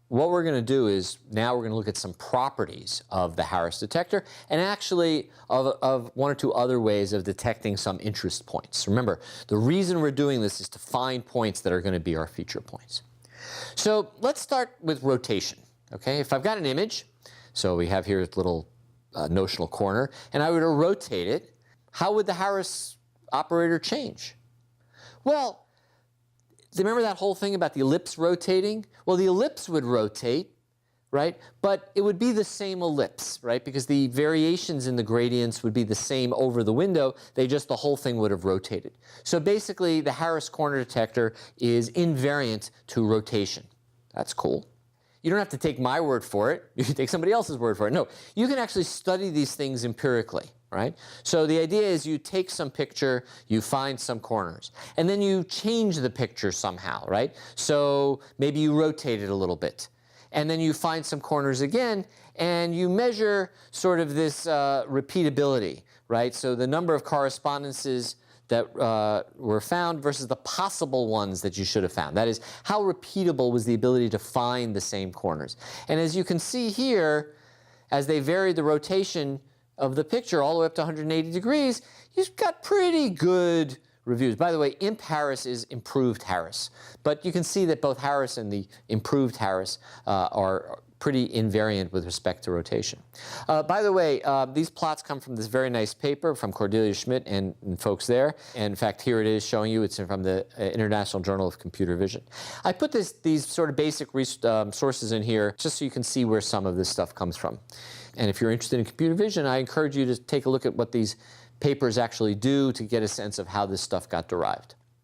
what we're going to do is now we're going to look at some properties of the Harris detector and actually of one or two other ways of detecting some interest points. Remember, the reason we're doing this is to find points that are going to be our feature points. So let's start with rotation. Okay, if I've got an image, so we have here a little notional corner, and I were to rotate it, how would the Harris operator change? Well, remember that whole thing about the ellipse rotating? Well, the ellipse would rotate, right? But it would be the same ellipse, right? Because the variations in the gradients would be the same over the window. The whole thing would have rotated. So basically, the Harris corner detector is invariant to rotation. That's cool. You don't have to take my word for it. You can take somebody else's word for it. No, you can actually study these things empirically, right? So the idea is you take some picture, you find some corners, and then you change the picture somehow, right? So maybe you rotate it a little bit, and then you find some corners again, and you measure sort of this repeatability, right? So the number of correspondences that were found versus the possible ones that you should have found. That is, how repeatable was the ability to find the same corners. And as you can see here, as they varied the rotation of the picture all the way up to 180 degrees, you've got pretty good reviews. By the way, imp Harris is improved Harris. But you can see that both Harris and the improved Harris are pretty invariant with respect to rotation. By the way, these plots come from this very nice paper from Cordelia Schmidt and folks there. And in fact, here it is showing you. It's from the International Journal of Computer Vision. I put these sort of basic sources in here just so you can see where some of this stuff comes from. And if you're interested in computer vision, I encourage you to take a look at what these papers actually do to get a sense of how this stuff got derived.